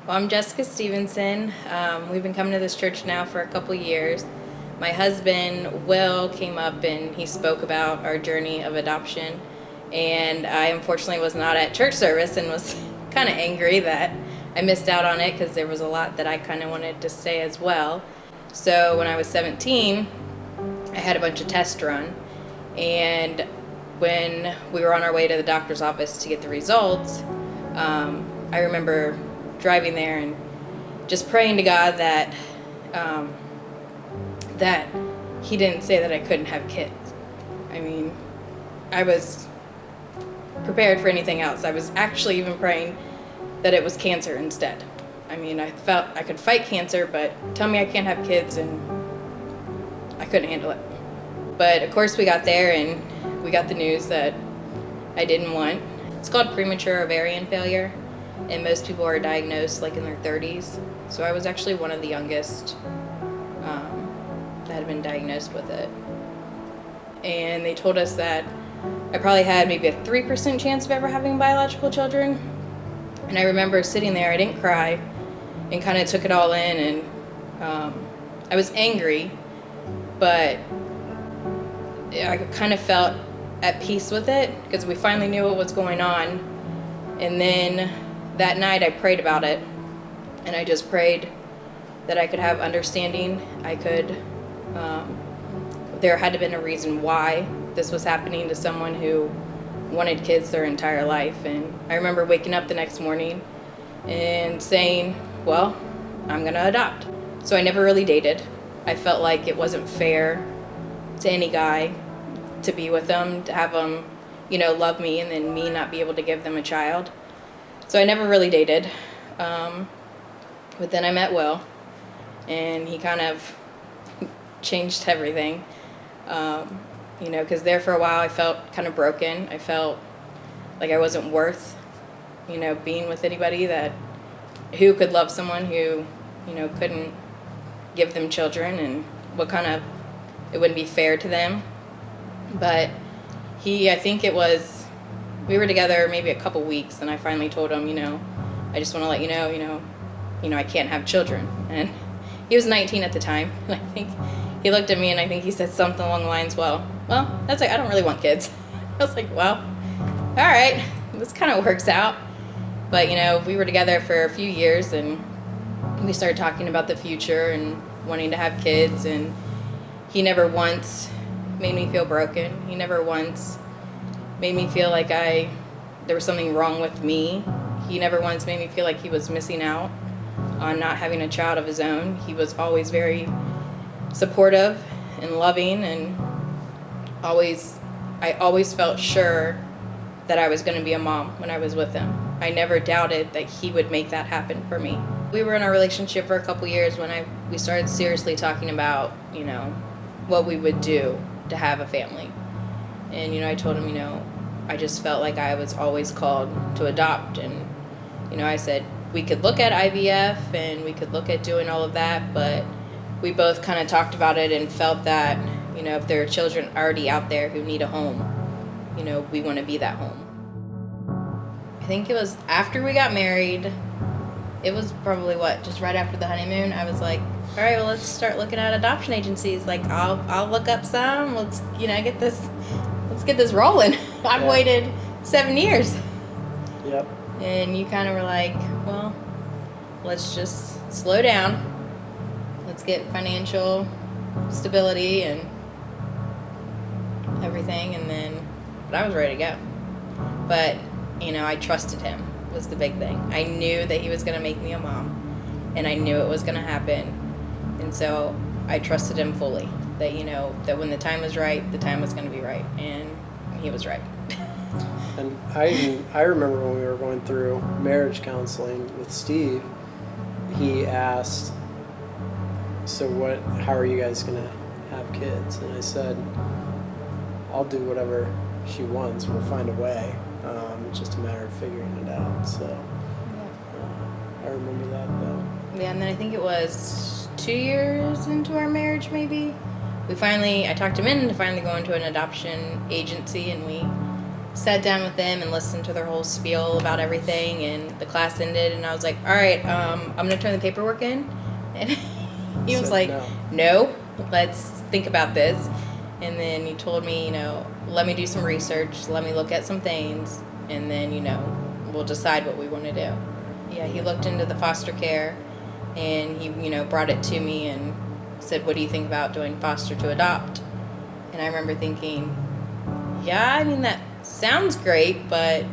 Well, I'm Jessica Stevenson. We've been coming to this church now for a couple years. My husband, Will, came up and he spoke about our journey of adoption. And I unfortunately was not at church service and was kind of angry that I missed out on it because there was a lot that I kind of wanted to stay as well. So when I was 17, I had a bunch of tests run. And when we were on our way to the doctor's office to get the results, I remember driving there and just praying to God that that He didn't say that I couldn't have kids. I mean, I was prepared for anything else. I was actually even praying that it was cancer instead. I mean, I felt I could fight cancer, but tell me I can't have kids and I couldn't handle it. But of course we got there and we got the news that I didn't want. It's called premature ovarian failure. And most people are diagnosed like in their 30s. So I was actually one of the youngest that had been diagnosed with it. And they told us that I probably had maybe a 3% chance of ever having biological children. And I remember sitting there, I didn't cry, and kind of took it all in. And I was angry, but I kind of felt at peace with it because we finally knew what was going on. And then that night I prayed about it, and I just prayed that I could have understanding. I could, there had to have been a reason why this was happening to someone who wanted kids their entire life. And I remember waking up the next morning and saying, well, I'm gonna adopt. So I never really dated. I felt like it wasn't fair to any guy to be with them, to have them, love me and then me not be able to give them a child. So I never really dated, but then I met Will, and he kind of changed everything, because there for a while I felt kind of broken. I felt like I wasn't worth, being with anybody who could love someone who, couldn't give them children, and it wouldn't be fair to them. But I think it was, we were together maybe a couple weeks, and I finally told him, I just want to let you know, I can't have children. And he was 19 at the time, and I think he looked at me and I think he said something along the lines, well, that's like, I don't really want kids. I was like, well, all right, this kind of works out. But, we were together for a few years, and we started talking about the future and wanting to have kids, and he never once made me feel broken. He never once made me feel like there was something wrong with me. He never once made me feel like he was missing out on not having a child of his own. He was always very supportive and loving, and I always felt sure that I was going to be a mom when I was with him. I never doubted that he would make that happen for me. We were in a relationship for a couple years when we started seriously talking about, what we would do to have a family. And, I told him, I just felt like I was always called to adopt. And, I said, we could look at IVF and we could look at doing all of that, but we both kind of talked about it and felt that, if there are children already out there who need a home, we want to be that home. I think it was after we got married. It was probably just right after the honeymoon. I was like, all right, well, let's start looking at adoption agencies. Like, I'll look up some. Let's, get this rolling. I've waited 7 years. Yep. And you kind of were like, well, let's just slow down. Let's get financial stability and everything. But I was ready to go. But, I trusted him was the big thing. I knew that he was going to make me a mom, and I knew it was going to happen. And so I trusted him fully that, that when the time was right, the time was going to be right. And he was right. And I remember when we were going through marriage counseling with Steve, he asked, so how are you guys going to have kids? And I said, I'll do whatever she wants. We'll find a way. It's just a matter of figuring it out. So I remember that, though. Yeah, and then I think it was 2 years into our marriage, maybe. I talked him into finally going to an adoption agency, and we sat down with them and listened to their whole spiel about everything, and the class ended, and I was like, all right, I'm going to turn the paperwork in. And he was like, no, let's think about this. And then he told me, you know, let me do some research, let me look at some things, and then, you know, we'll decide what we want to do. Yeah, he looked into the foster care, and he, you know, brought it to me and said, what do you think about doing foster to adopt? And I remember thinking, yeah, I mean, that sounds great, but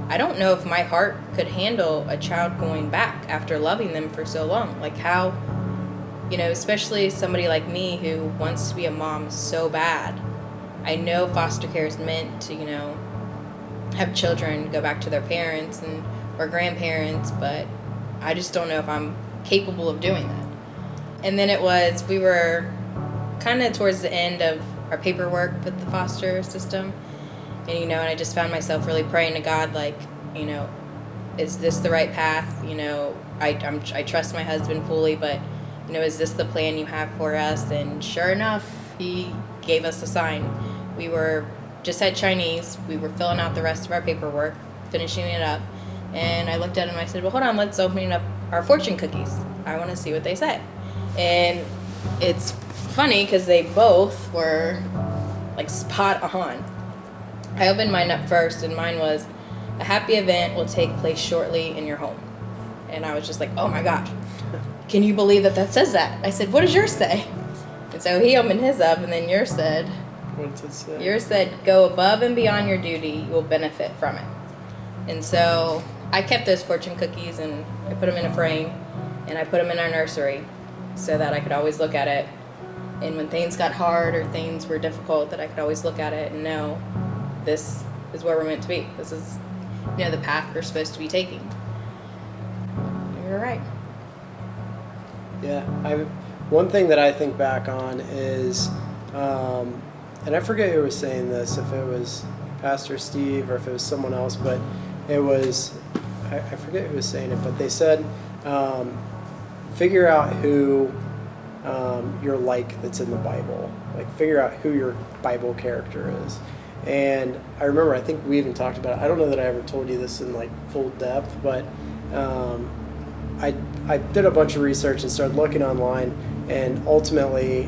I don't know if my heart could handle a child going back after loving them for so long. Like, how, you know, especially somebody like me who wants to be a mom so bad. I know foster care is meant to, you know, have children go back to their parents and or grandparents, but I just don't know if I'm capable of doing that. And then we were kind of towards the end of our paperwork with the foster system. And, you know, and I just found myself really praying to God, like, you know, is this the right path? You know, I trust my husband fully, but, you know, is this the plan you have for us? And sure enough, he gave us a sign. We just had Chinese. We were filling out the rest of our paperwork, finishing it up. And I looked at him and I said, well, hold on, let's open up our fortune cookies. I want to see what they say. And it's funny because they both were like spot on. I opened mine up first, and mine was, a happy event will take place shortly in your home. And I was just like, oh my gosh, can you believe that says that? I said, what does yours say? And so he opened his up, and then yours said, what does it say? Yours said, go above and beyond your duty, you will benefit from it. And so I kept those fortune cookies, and I put them in a frame, and I put them in our nursery so that I could always look at it. And when things got hard or things were difficult, that I could always look at it and know this is where we're meant to be. This is, you know, the path we're supposed to be taking. And we were right. Yeah, one thing that I think back on is, and I forget who was saying this, if it was Pastor Steve or if it was someone else, but it was, I forget who was saying it, but they said, figure out who you're like that's in the Bible. Like, figure out who your Bible character is. And I remember, I think we even talked about it. I don't know that I ever told you this in like full depth, but I did a bunch of research and started looking online, and ultimately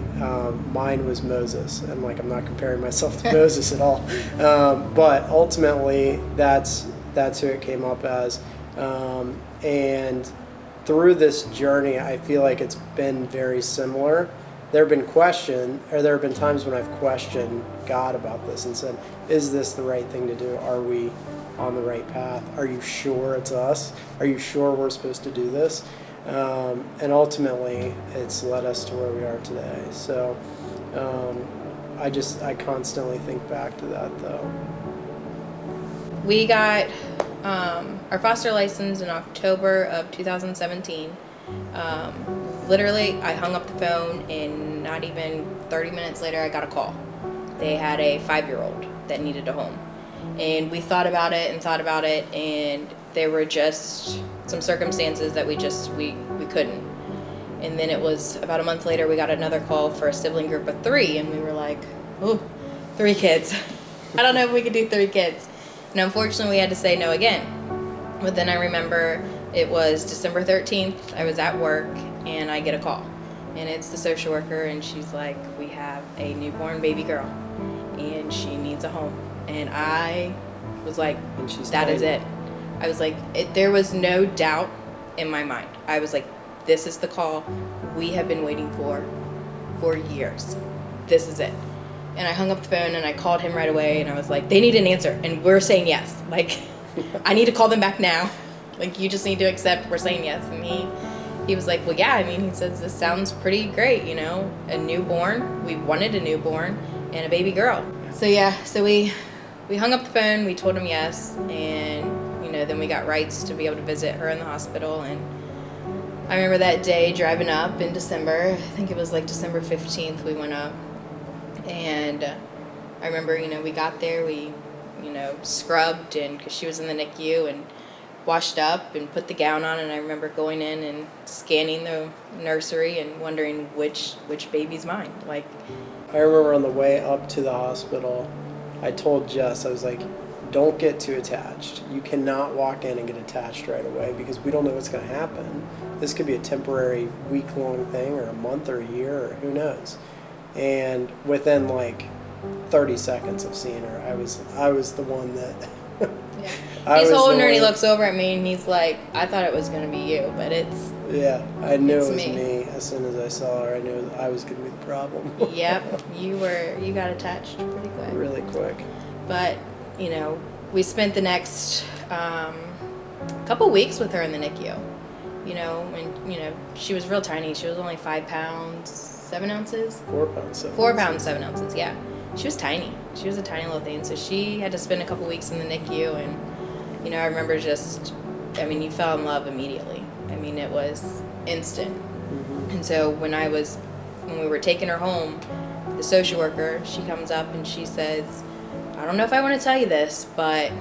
mine was Moses. And like, I'm not comparing myself to Moses at all, but ultimately that's who it came up as. And through this journey, I feel like it's been very similar. There have been times when I've questioned God about this and said, is this the right thing to do? Are we on the right path? Are you sure it's us? Are you sure we're supposed to do this? And ultimately, it's led us to where we are today. So I constantly think back to that, though. We got our foster license in October of 2017. Literally, I hung up the phone, and not even 30 minutes later, I got a call. They had a 5-year-old that needed a home. And we thought about it, and there were just some circumstances that we couldn't. And then it was about a month later, we got another call for a sibling group of 3, and we were like, oh, 3 kids. I don't know if we could do 3 kids. And unfortunately, we had to say no again. But then I remember it was December 13th, I was at work, and I get a call. And it's the social worker, and she's like, we have a newborn baby girl, and she needs a home. And I was like, that is it. I was like, there was no doubt in my mind. I was like, this is the call we have been waiting for years. This is it. And I hung up the phone, and I called him right away, and I was like, they need an answer, and we're saying yes. Like, I need to call them back now. Like, you just need to accept we're saying yes. And he was like, well, yeah, I mean, he says, this sounds pretty great, you know, a newborn. We wanted a newborn and a baby girl. So, yeah, so we hung up the phone, we told him yes, and, you know, then we got rights to be able to visit her in the hospital. And I remember that day driving up in December. I think it was like December 15th we went up. And I remember, you know, we got there, we, you know, scrubbed, and because she was in the NICU, and washed up and put the gown on. And I remember going in and scanning the nursery and wondering which baby's mine. Like, I remember on the way up to the hospital, I told Jess, I was like, don't get too attached. You cannot walk in and get attached right away because we don't know what's going to happen. This could be a temporary week-long thing or a month or a year or who knows. And within like 30 seconds of seeing her, I was the one that yeah. He's holding her and he looks over at me and he's like, I thought it was going to be you, but it's... Yeah, I knew it was me. As soon as I saw her, I knew I was going to be the problem. Yep, you got attached pretty quick. Really quick. But, you know, we spent the next couple weeks with her in the NICU. You know, when, you know, she was real tiny. She was only 5 pounds, 7 ounces? 4 pounds, 7 4 pounds, 7 ounces, yeah. She was tiny. She was a tiny little thing. So she had to spend a couple weeks in the NICU. And, you know, I remember you fell in love immediately. I mean, it was instant. Mm-hmm. And so when we were taking her home, the social worker, she comes up and she says, I don't know if I want to tell you this, but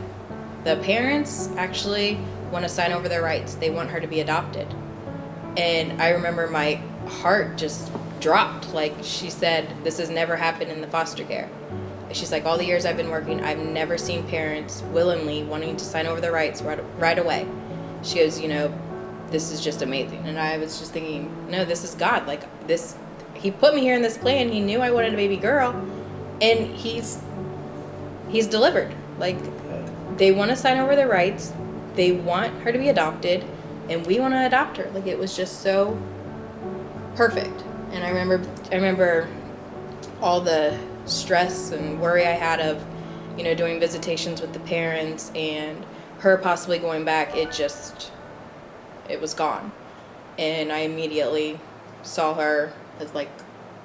the parents actually want to sign over their rights. They want her to be adopted. And I remember my heart just dropped. Like, she said, this has never happened in the foster care. She's like, all the years I've been working, I've never seen parents willingly wanting to sign over their rights right away. She goes, you know, this is just amazing. And I was just thinking, no, this is God. Like, this, he put me here in this plan. He knew I wanted a baby girl, and he's delivered. Like, they want to sign over their rights. They want her to be adopted, and we want to adopt her. Like, it was just so perfect. And I remember all the stress and worry I had of, you know, doing visitations with the parents and her possibly going back. It was gone. And I immediately saw her as like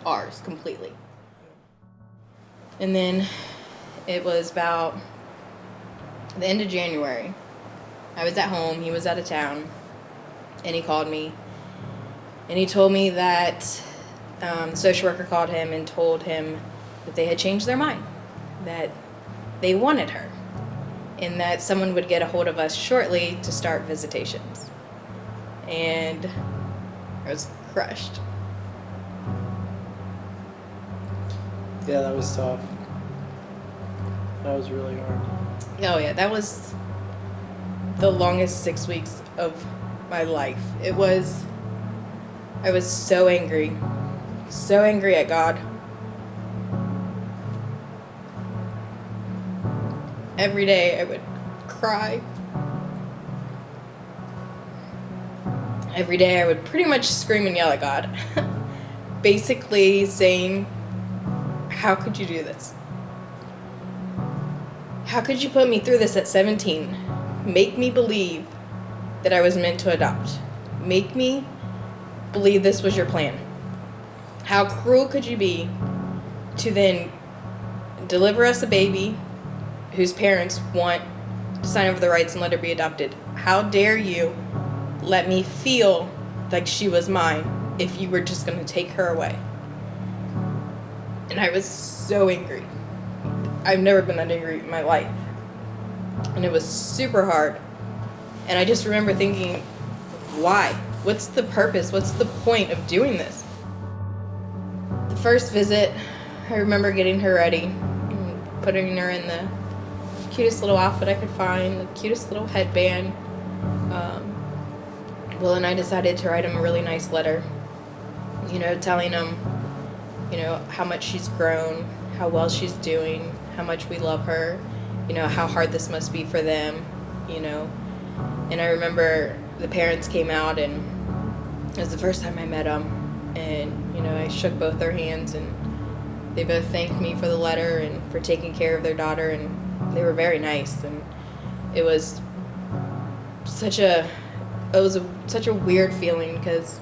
ours completely. And then it was about the end of January. I was at home, he was out of town, and he called me. And he told me that the social worker called him and told him that they had changed their mind, that they wanted her, and that someone would get a hold of us shortly to start visitations. And I was crushed. Yeah, that was tough. That was really hard. Oh yeah, that was the longest 6 weeks of my life. I was so angry at God. Every day I would cry. Every day I would pretty much scream and yell at God. Basically saying, how could you do this? How could you put me through this at 17? Make me believe that I was meant to adopt. Make me believe this was your plan. How cruel could you be to then deliver us a baby whose parents want to sign over the rights and let her be adopted? How dare you let me feel like she was mine if you were just going to take her away? And I was so angry. I've never been that angry in my life. And it was super hard. And I just remember thinking, why? What's the purpose? What's the point of doing this? The first visit, I remember getting her ready and putting her in the cutest little outfit I could find, the cutest little headband. Will and I decided to write him a really nice letter, you know, telling him, you know, how much she's grown, how well she's doing, how much we love her, you know, how hard this must be for them, you know. And I remember the parents came out, and it was the first time I met them, and, you know, I shook both their hands, and they both thanked me for the letter and for taking care of their daughter, and they were very nice. And it was such a weird feeling, because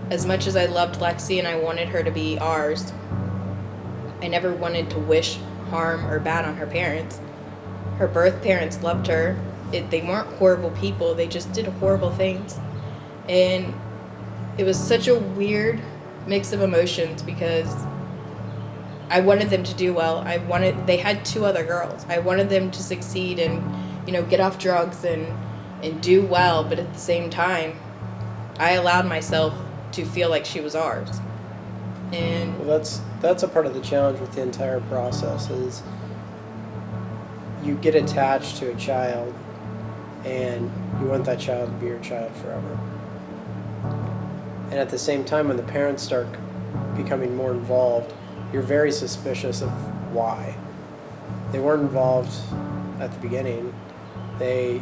as much as I loved Lexi and I wanted her to be ours, I never wanted to wish harm or bad on her parents. Her birth parents loved her. They weren't horrible people. They just did horrible things. And it was such a weird mix of emotions, because I wanted them to do well. They had 2 other girls. I wanted them to succeed and, you know, get off drugs and do well. But at the same time, I allowed myself to feel like she was ours. And well, that's a part of the challenge with the entire process is you get attached to a child and you want that child to be your child forever. And at the same time, when the parents start becoming more involved, you're very suspicious of why. They weren't involved at the beginning. They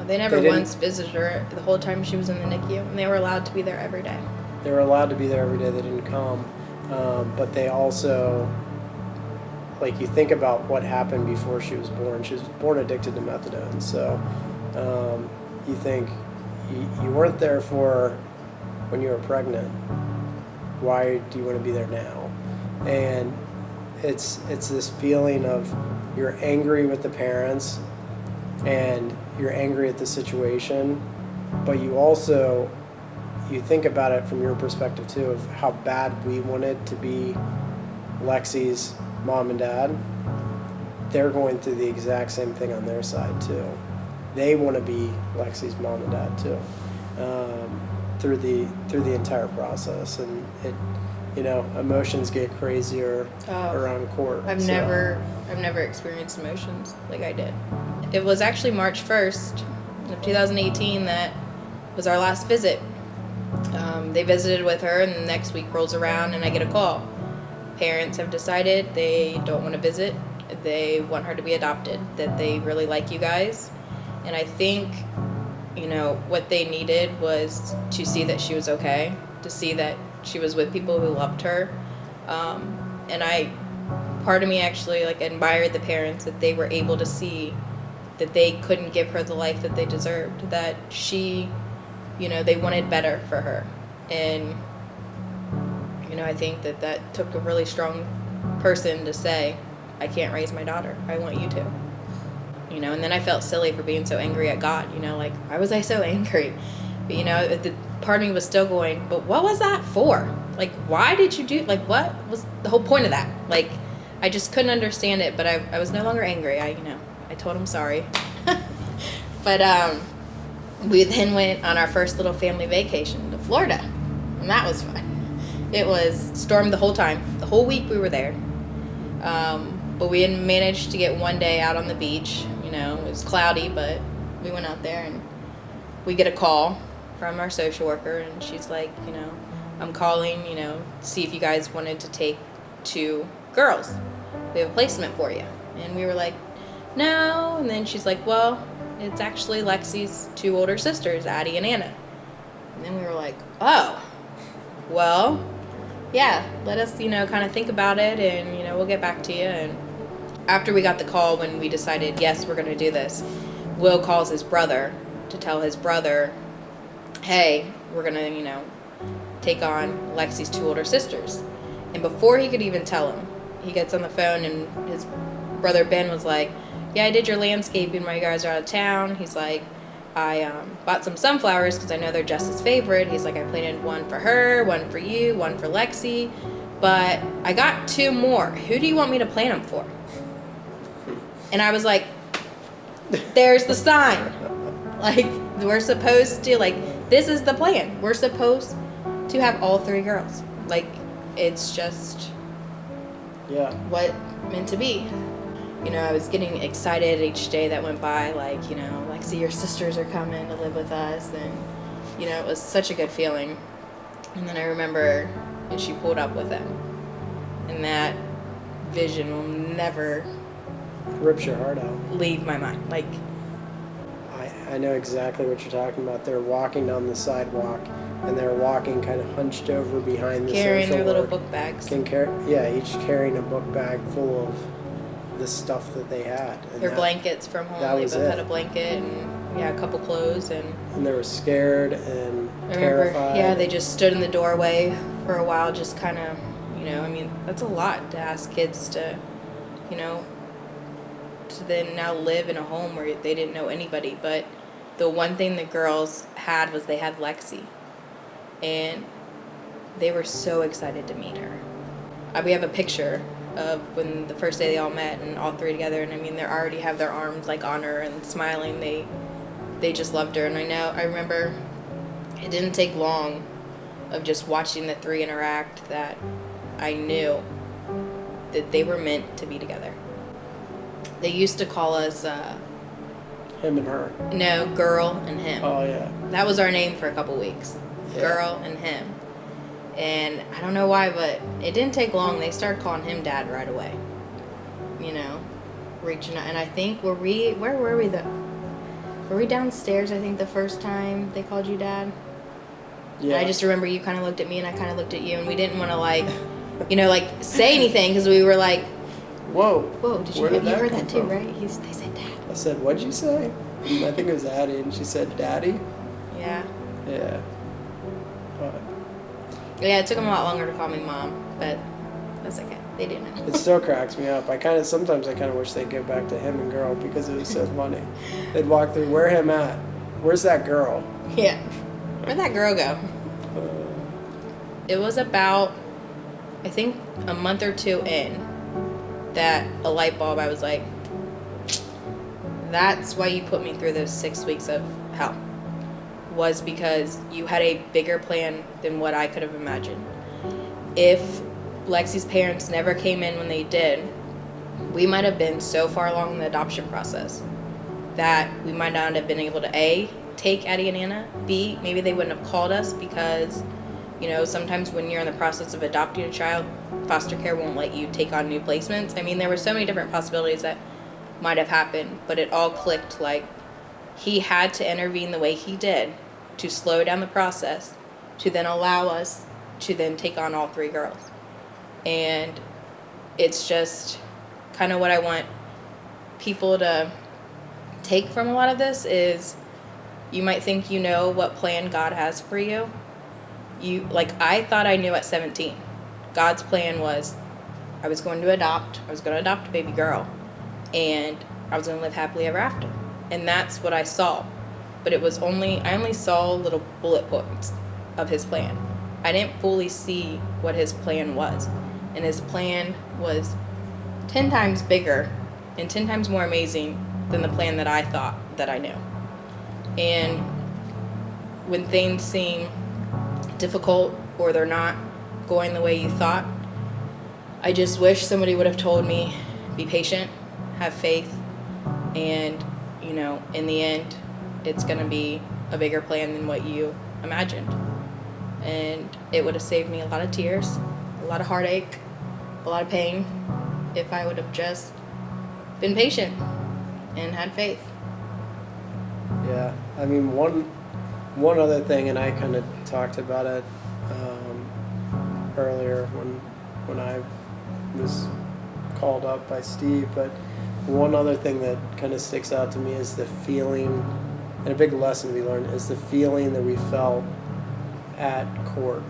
never once visited her the whole time she was in the NICU, and they were allowed to be there every day. They were allowed to be there every day. They didn't come. But they also, like, you think about what happened before she was born. She was born addicted to methadone. So you think you weren't there for when you were pregnant. Why do you want to be there now? And it's this feeling of you're angry with the parents and you're angry at the situation, but you think about it from your perspective too, of how bad we wanted to be Lexi's mom and dad. They're going through the exact same thing on their side too. They want to be Lexi's mom and dad too, through the entire process. And it, emotions get crazier around court. I've never experienced emotions like I did. It was actually March 1st of 2018 that was our last visit. They visited with her, and the next week rolls around and I get a call. Parents have decided they don't want to visit. They want her to be adopted, that they really like you guys. And I think, what they needed was to see that she was okay, to see that she was with people who loved her. And part of me actually admired the parents, that they were able to see that they couldn't give her the life that they deserved, that she, they wanted better for her. And, I think that took a really strong person to say, I can't raise my daughter. I want you to. And then I felt silly for being so angry at God, why was I so angry? But, the part of me was still going, but what was that for? Why did you do, what was the whole point of that? I just couldn't understand it, but I was no longer angry. I told him sorry. But, we then went on our first little family vacation to Florida, and that was fun. It was stormed the whole time. The whole week we were there. But we had managed to get one day out on the beach. It was cloudy, but we went out there, and we get a call from our social worker, and she's like, I'm calling, see if you guys wanted to take 2 girls. We have a placement for you. And we were like, no. And then she's like, well, it's actually Lexi's 2 older sisters, Addie and Anna. And then we were like, oh, well, yeah, let us, kind of think about it, and, we'll get back to you. And after we got the call, when we decided, yes, we're going to do this, Will calls his brother to tell his brother, hey, we're going to, take on Lexi's 2 older sisters. And before he could even tell him, he gets on the phone, and his brother Ben was like, yeah, I did your landscaping while you guys are out of town. He's like, I bought some sunflowers because I know they're Jess's favorite. He's like, I planted one for her, one for you, one for Lexi, but I got 2 more. Who do you want me to plant them for? And I was like, there's the sign. We're supposed to, this is the plan. We're supposed to have all 3 girls. It's just what meant to be. I was getting excited each day that went by, Lexi, your sisters are coming to live with us, and, it was such a good feeling. And then I remember she pulled up with him, and that vision will never rips your heart out. Leave my mind. I know exactly what you're talking about. They're walking down the sidewalk, and they're walking kind of hunched over behind the carrying social their little work. book bags. Each carrying a book bag full of the stuff that they had. And their blankets from home. They both had a blanket and a couple clothes, and they were scared and terrified. Yeah, they just stood in the doorway for a while, just kind of, that's a lot to ask kids to, to then now live in a home where they didn't know anybody. But the one thing the girls had was they had Lexi, and they were so excited to meet her. We have a picture of when the first day they all met, and all 3 together, and they already have their arms on her and smiling. They just loved her. And I remember it didn't take long of just watching the 3 interact that I knew that they were meant to be together. They used to call us, Him and her. no, girl and him. Oh, yeah. That was our name for a couple weeks. Yeah. Girl and him. And I don't know why, but it didn't take long. They started calling him Dad right away. You know, reaching out. And I think, where were we though? Were we downstairs, I think, the first time they called you Dad? Yeah. And I just remember you kind of looked at me and I kind of looked at you, and we didn't want to, like, you know, like, say anything because we were like, Whoa. did you Where did you that heard come that too, from? right? They said Dad. I said, what'd you say? And I think it was Addie, and she said, Daddy? Yeah. Yeah. But Yeah, it took them a lot longer to call me Mom, but that's okay. They do know. it still cracks me up. Sometimes I kind of wish they'd go back to him and girl because it was so funny. They'd walk through, where him at? Where's that girl? Yeah. Where'd that girl go? It was about, I think, a month or two in that a light bulb, I was like, that's why you put me through those 6 weeks of hell. Was because you had a bigger plan than what I could have imagined. If Lexi's parents never came in when they did, we might have been so far along in the adoption process that we might not have been able to A, take Addie and Anna, B, maybe they wouldn't have called us because, you know, sometimes when you're in the process of adopting a child, foster care won't let you take on new placements. I mean, there were so many different possibilities that might have happened, but it all clicked. Like, he had to intervene the way he did to slow down the process, to then allow us to then take on all three girls. And it's just kind of what I want people to take from a lot of this is, you might think you know what plan God has for you. I thought I knew at 17. God's plan was I was going to adopt a baby girl, and I was going to live happily ever after. And that's what I saw. But I only saw little bullet points of his plan. I didn't fully see what his plan was. And his plan was 10 times bigger and 10 times more amazing than the plan that I thought that I knew. And when things seem difficult or they're not going the way you thought, I just wish somebody would have told me, be patient, have faith, and, you know, in the end, it's going to be a bigger plan than what you imagined. And it would have saved me a lot of tears, a lot of heartache, a lot of pain if I would have just been patient and had faith. Yeah. I mean, one other thing, and I kind of talked about it earlier when I was called up by Steve, but one other thing that kind of sticks out to me is the feeling, and a big lesson we learned is the feeling that we felt at court.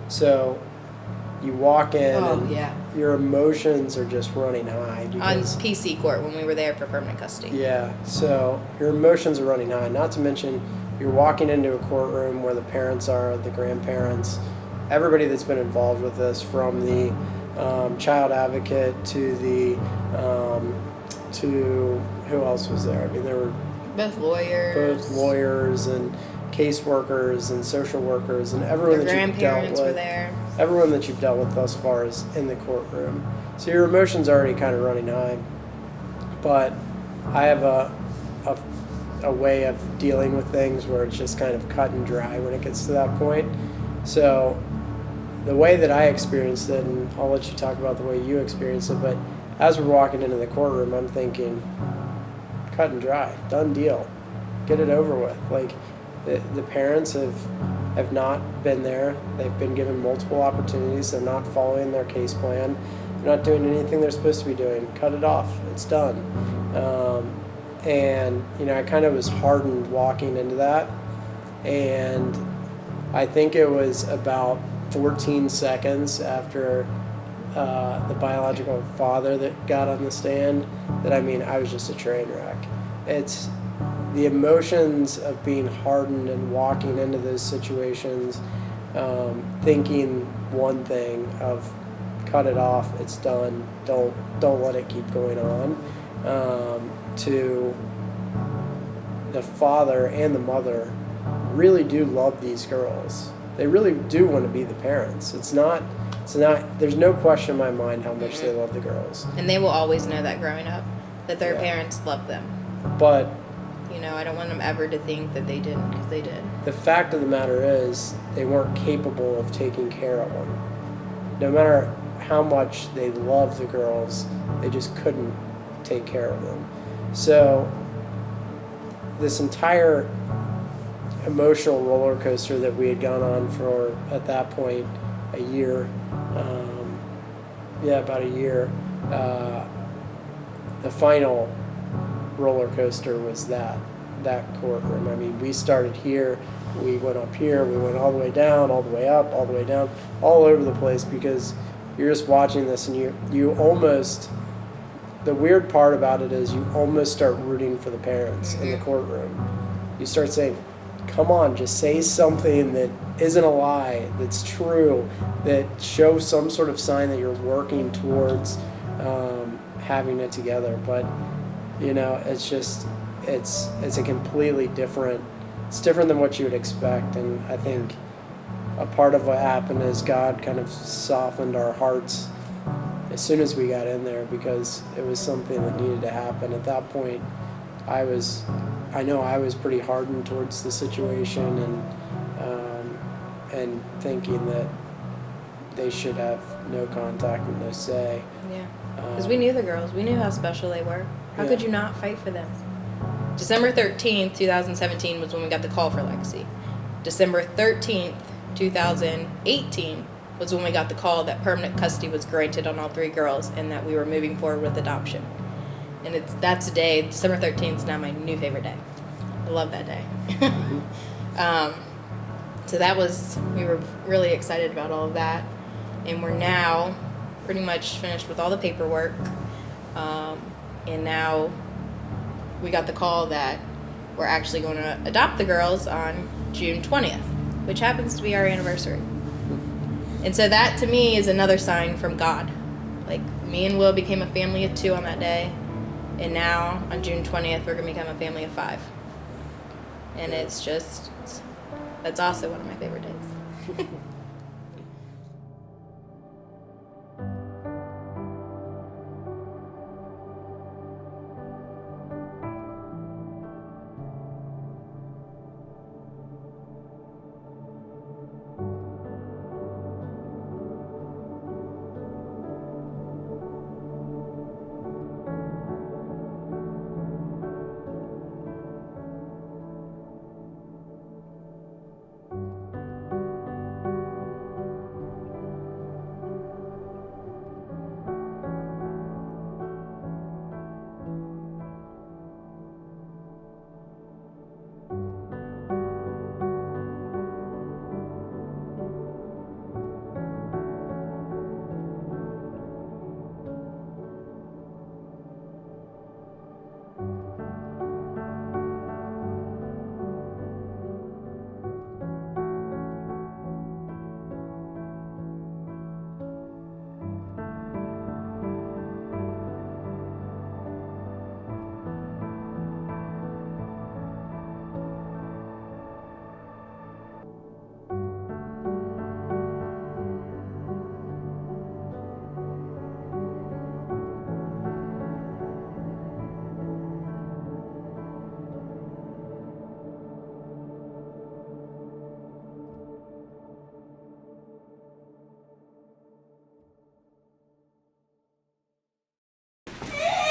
So you walk in and your emotions are just running high. On PC court when we were there for permanent custody. Yeah, so your emotions are running high. Not to mention you're walking into a courtroom where the parents are, the grandparents, everybody that's been involved with this, from the child advocate to the to who else was there? I mean, there were both lawyers and caseworkers and social workers and everyone that you've dealt with. Were there. Everyone that you've dealt with thus far is in the courtroom. So your emotions are already kind of running high. But I have a way of dealing with things where it's just kind of cut and dry when it gets to that point. So the way that I experienced it, and I'll let you talk about the way you experienced it, but as we're walking into the courtroom, I'm thinking, cut and dry, done deal, get it over with. Like, the parents have not been there. They've been given multiple opportunities. They're not following their case plan. They're not doing anything they're supposed to be doing. Cut it off. It's done. And, you know, I kind of was hardened walking into that. And I think it was about 14 seconds after the biological father that got on the stand that, I mean, I was just a train wreck. It's the emotions of being hardened and walking into those situations, thinking one thing of cut it off, it's done, don't let it keep going on, to the father and the mother really do love these girls. They really do want to be the parents. It's not So now there's no question in my mind how much they love the girls. And they will always know that growing up, that their Yeah. parents love them. But You know, I don't want them ever to think that they didn't, because they did. the fact of the matter is, they weren't capable of taking care of them. No matter how much they loved the girls, they just couldn't take care of them. So this entire emotional roller coaster that we had gone on for, at that point, a year, about a year, the final roller coaster was that courtroom. I mean, we started here, we went up here, we went all the way down, all the way up, all the way down, all over the place, because you're just watching this and you almost, the weird part about it is you almost start rooting for the parents in the courtroom. You start saying, come on, just say something that isn't a lie, that's true, that shows some sort of sign that you're working towards having it together. But you know, it's just, it's a completely different, it's different than what you would expect. And I think a part of what happened is God kind of softened our hearts as soon as we got in there, because it was something that needed to happen. At that point, I know I was pretty hardened towards the situation, and thinking that they should have no contact and no say. Yeah. Because we knew the girls. We knew how special they were. How could you not fight for them? December 13th, 2017 was when we got the call for Lexi. December 13th, 2018 was when we got the call that permanent custody was granted on all 3 girls and that we were moving forward with adoption. And that's a day, December 13th is now my new favorite day. I love that day. So we were really excited about all of that. And we're now pretty much finished with all the paperwork. And now we got the call that we're actually going to adopt the girls on June 20th, which happens to be our anniversary. And so that, to me, is another sign from God. Like, me and Will became a family of 2 on that day. And now, on June 20th, we're going to become a family of 5. And it's just, that's also one of my favorite days.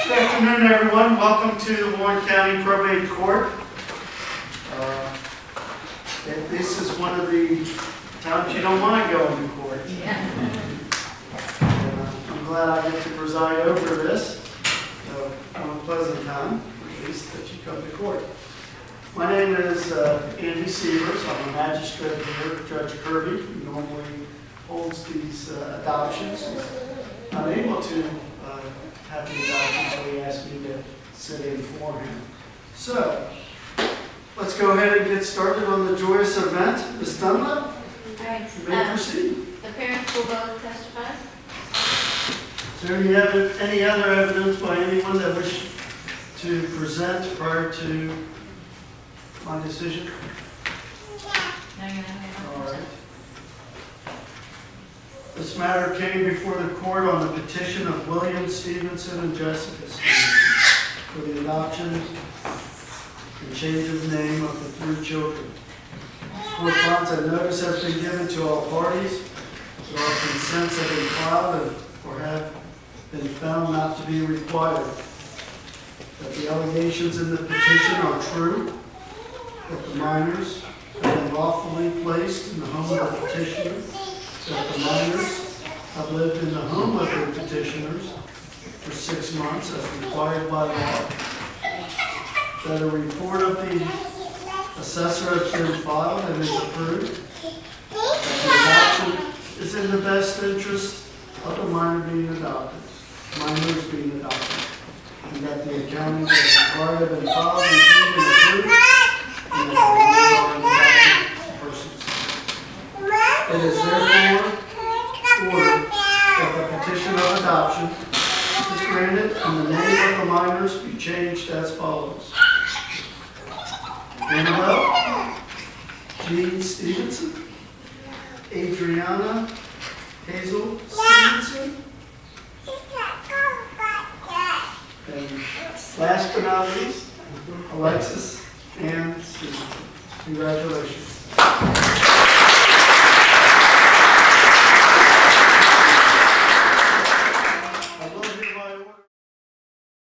Good afternoon, everyone. Welcome to the Warren County Probate Court. This is one of the times you don't want to go into court. I'm glad I get to preside over this. So, on a pleasant time, at least, that you come to court. My name is Andy Sievers. I'm a magistrate here. Judge Kirby, who normally holds these adoptions, is unable to have the adoption, so he asked me to sit in for him. So, let's go ahead and get started on the joyous event. Ms. Dunlap, All right. you may proceed. The parents will both testify. Is there any other evidence by anyone that wish to present prior to my decision? No, you're not going to All right. Ms. This matter came before the court on the petition of William Stevenson and Jessica Stevenson for the adoption and change of name of the 3 children. Court finds that notice has been given to all parties, that all consents have been filed or have been found not to be required, that the allegations in the petition are true, that the minors have been lawfully placed in the home of the petitioner, that the minors have lived in the home of the petitioners for 6 months as required by law, that a report of the assessor has been filed and is approved, that the adoption is in the best interest of the minors being adopted, and that the accounting is required have been filed, reviewed, and approved, and that the minors are adopted persons. It is therefore ordered that the petition of adoption is granted and the name of the minors be changed as follows: Annabelle Jean Stevenson, Adriana Hazel Stevenson, and last but not least, Alexis Ann Stevenson. Congratulations.